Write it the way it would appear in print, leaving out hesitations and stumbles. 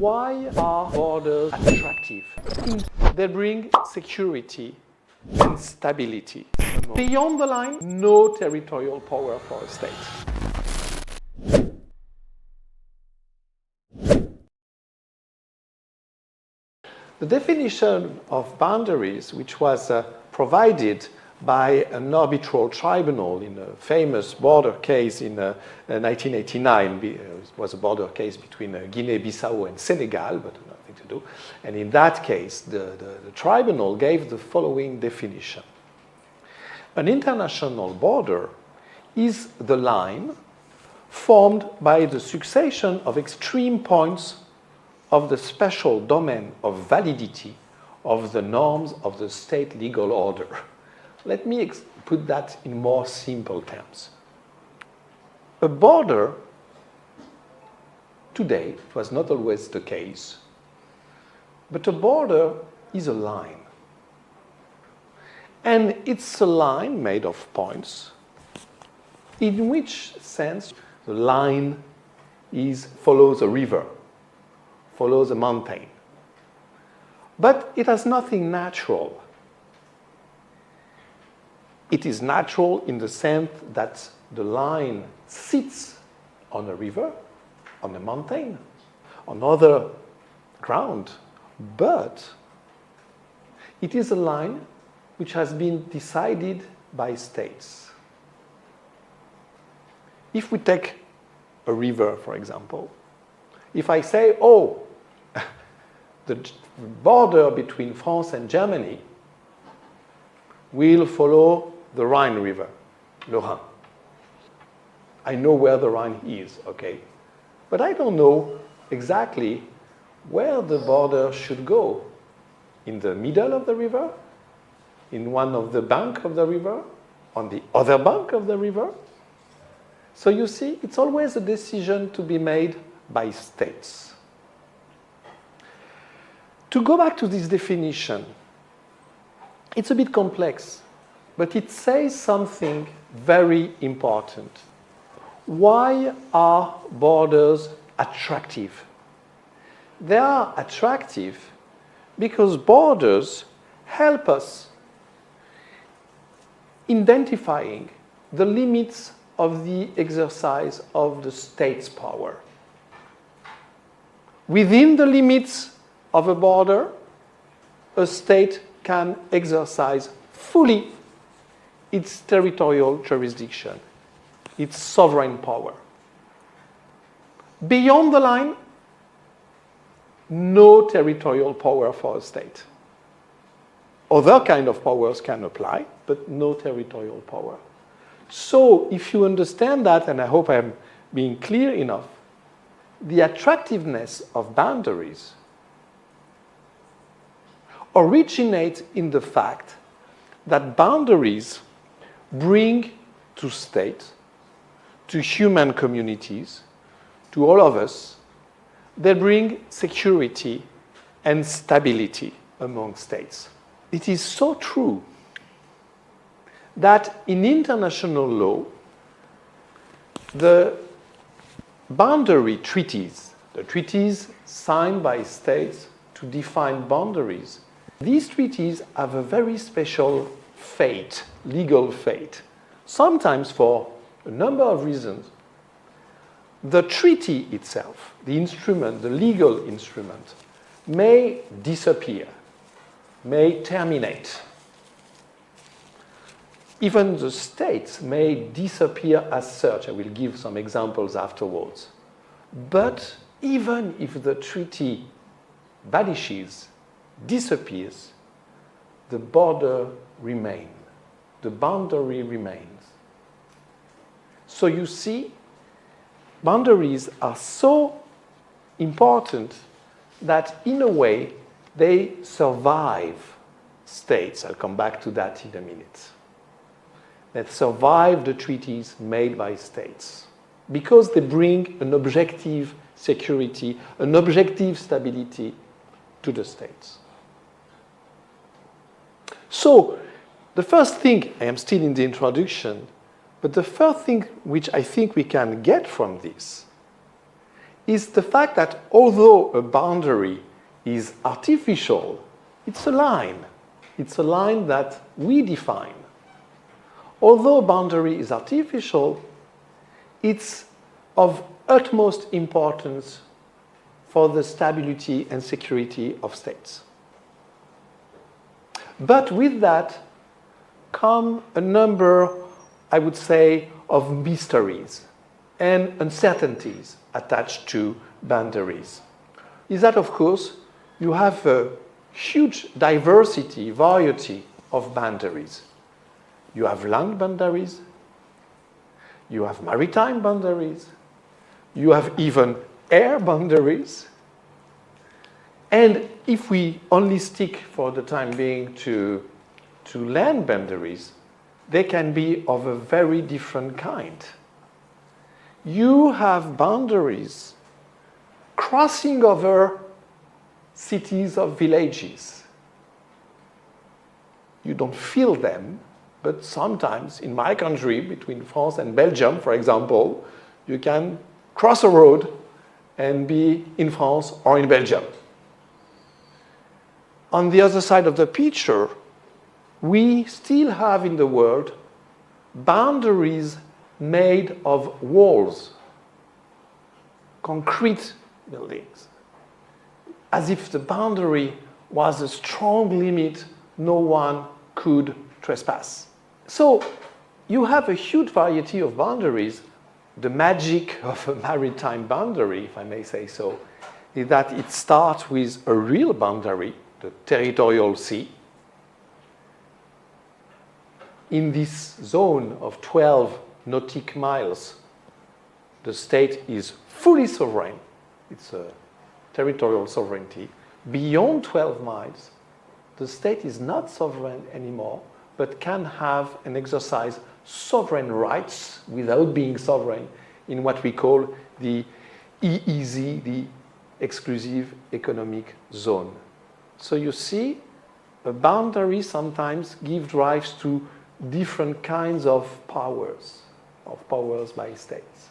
Why are borders attractive? They bring security and stability. Beyond the line, no territorial power for a state. The definition of boundaries, which was provided by an arbitral tribunal in a famous border case in 1989. It was a border case between Guinea-Bissau and Senegal, but nothing to do. And in that case, the tribunal gave the following definition. An international border is the line formed by the succession of extreme points of the special domain of validity of the norms of the state legal order. Let me put that in more simple terms. A border, today, it was not always the case, but a border is a line. And it's a line made of points, in which sense the line follows a river, follows a mountain. But it has nothing natural. It is natural in the sense that the line sits on a river, on a mountain, on other ground, but it is a line which has been decided by states. If we take a river, for example, if I say, oh, the border between France and Germany will follow the Rhine River, le Rhin. I know where the Rhine is, okay? But I don't know exactly where the border should go. In the middle of the river? In one of the banks of the river? On the other bank of the river? So you see, it's always a decision to be made by states. To go back to this definition, it's a bit complex, but it says something very important. Why are borders attractive? They are attractive because borders help us identifying the limits of the exercise of the state's power. Within the limits of a border, a state can exercise fully its territorial jurisdiction, its sovereign power. Beyond the line, no territorial power for a state. Other kind of powers can apply, but no territorial power. So if you understand that, and I hope I'm being clear enough, the attractiveness of boundaries originates in the fact that boundaries bring to states, to human communities, to all of us, they bring security and stability among states. It is so true that in international law, the boundary treaties, the treaties signed by states to define boundaries, these treaties have a very special fate, legal fate, sometimes for a number of reasons. The treaty itself, the instrument, the legal instrument, may disappear, may terminate. Even the states may disappear as such. I will give some examples afterwards. But even if the treaty vanishes, disappears, the border remains. The boundary remains. So you see, boundaries are so important that in a way they survive states. I'll come back to that in a minute. That survive the treaties made by states because they bring an objective security, an objective stability to the states. So the first thing, I am still in the introduction, but the first thing which I think we can get from this is the fact that although a boundary is artificial, it's a line. It's a line that we define. Although a boundary is artificial, it's of utmost importance for the stability and security of states. But with that come a number, I would say, of mysteries and uncertainties attached to boundaries. Is that, of course, you have a huge diversity, variety of boundaries. You have land boundaries, you have maritime boundaries, you have even air boundaries. And if we only stick for the time being to land boundaries, they can be of a very different kind. You have boundaries crossing over cities or villages. You don't feel them, but sometimes in my country, between France and Belgium, for example, you can cross a road and be in France or in Belgium. On the other side of the picture, we still have in the world boundaries made of walls, concrete buildings, as if the boundary was a strong limit no one could trespass. So you have a huge variety of boundaries. The magic of a maritime boundary, if I may say so, is that it starts with a real boundary, the territorial sea. In this zone of 12 nautical miles, the state is fully sovereign. It's a territorial sovereignty. Beyond 12 miles, the state is not sovereign anymore, but can have and exercise sovereign rights without being sovereign in what we call the EEZ, the exclusive economic zone. So you see, a boundary sometimes gives rise to different kinds of powers by states.